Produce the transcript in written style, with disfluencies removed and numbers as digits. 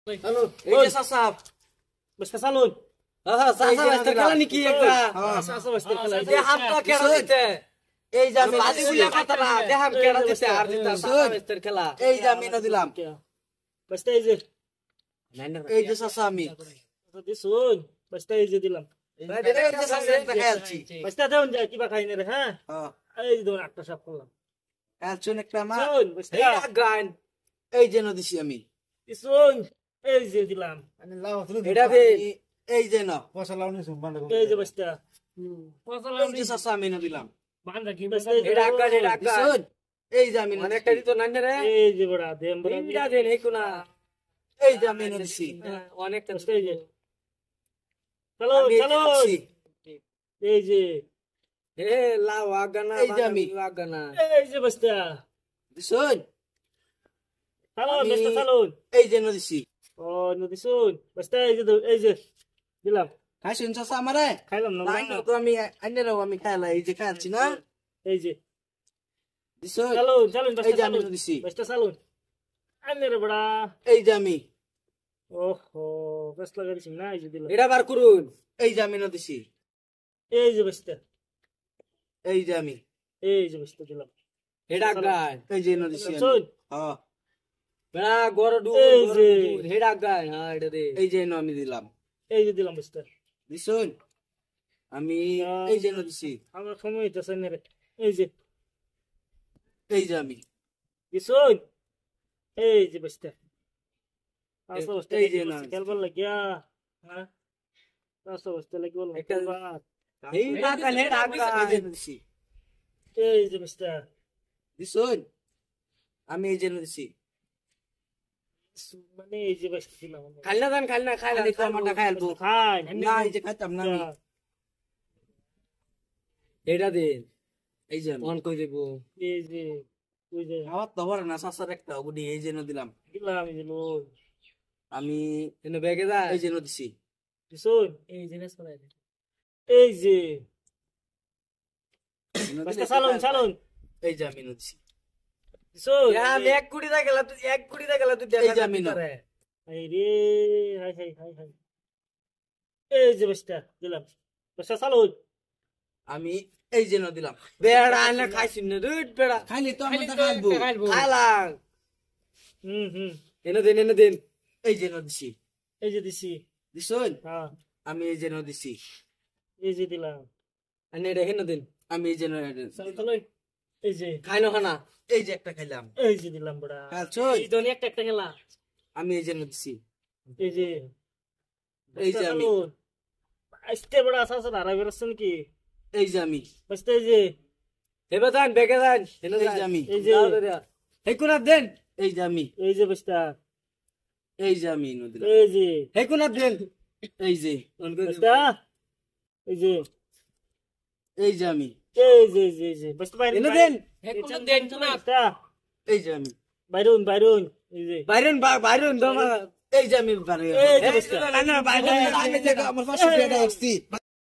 hello এই যে সাসাব বসে চালুন সাসাব আজকে খেলা নাকি একটা সাসা বসতে খেলা যে হাতটা কেড়ে দিতে এই যে আমি বাজি গুলা কথা না দেহাম কেড়ে দিতে আর দিতে সাসাব আজকে খেলা এই যে আমি না দিলাম বসতে এই যে এই যে সাসা আমি দিছুন বসতে এই যে দিলাম এই যে সাসা একটা খেলছি বসতে দেন যায় কিবা খাই না রে হ্যাঁ এই যে একটা সব করলাম খেলছুন একটা মা শুন বসতে এই গান এই যে নদিছি আমি দিছুন এই যে দিলাম এটা দে এই যে না এই যে বসতে এই যে সাসা আমি না দিলাম বান্দা কি বসতে এটা গান এই যে আমি অনেকটা দিত না রে এই যে বড়া দেম বড়া এটা দেন এই কোনা এই যে আমি নদিছি অনেকটা বসতে এই যে চলো চলো এই যে এ লাও আগানা এই যে আমি আগানা এই যে বসতে দিছুন চলো বসতে চলুন এই যে নদিছি ও নদী শুন বসতে এই যে দিলাম খাইছুন সাসা আমারে খাইলাম না নাই তো আমি আইনেরাও আমি খাইলা এই যে খাচ্ছি না এই যে দিছুন চলুন চলুন এই বসতে যে আমি চলুন নদিছি বসতে চলুন আনে রে বড়া এই যে আমি ওহো বেশ লাগাইছি না এই যে দিলাম এটা বার করুন এই যে আমি নদিছি এই যে বসতে এই যে আমি এই যে বসতে দিলাম হেডা গায় এই যে নদিছি শুন হ্যাঁ বেড়া গড় ডু এই যে হেডা গায় হ্যাঁ এটা দে এই যে আমি দিলাম এই যে দিলাম বসতে দিছুন আমি এই যে নদিছি আমার সময় হইতেছে না রে এই যে আমি দিছুন এই যে বসতে আসো বসতে এই যে না খেলবার লাগিয়া হ্যাঁ আসো বসতে লাগিয়া একটা এই না কাল হেডা গায় এই যে নদিছি এই যে বসতে দিছুন আমি এই যে নদিছি মানে এই যে বসতে দিলাম খাইলা দান খাইলা খাইলা টমাটো খাইলবো খাই না এই যে খাইতাম না আমি এটা দেন এই যে অন কই দেব এই যে ওই যে আমার তো বড় না সাসার একটা গুডি এই যে দিলাম দিলাম এই যে লোন আমি এনে ব্যাগে দা এই যে দিছি শুন এই যে নেস করাই এই যে বসতে চালুন চালুন এই যে আমি দিছি শুন আমি এক কুড়ি দা গেলা তুই এক কুড়ি দা গেলা তুই এই যে আমি এই রে হাই হাই হাই হাই এই যে বসতে দিলাম বসতে চালুন আমি এই যে দিলাম বেড়া আনে খাইছি না দুধ বেড়া খাইলি তো আমি তো খাইবো খাইলাম এনে দেন এই যে দিছি এই যে দিছি দিছুন হ্যাঁ আমি এই যে দিছি এই যে দিলাম আনে রে হেন দেন আমি এই যে চল চলুন এই যে খাইনো খানা এই যে একটা খাইলাম এই যে দিলাম বড়া খাইছো এই দনি একটা একটা খেলা আমি এই যে দিছি এই যে আমি আস্তে বড়া আসাস না রাই বেরছন কি এই যে আমি বসতে এই যে হেবে দান বেগে দান হেন এই যে আমি এই যে হে কোনা দেন এই যে আমি এই যে বসতা এই যে আমি দিলাম এই যে হে কোনা দেন এই যে বসতা এই যে আমি এই যে বসতে বাইরে এনে দেন হে কোনা দেন না বসতা এই যে আমি বাইরুন এই যে বাইরুন দমা এই যে আমি বাইরে এই যে বসতা না বাইরে আমি যে আমার পাশে পেটা আসছি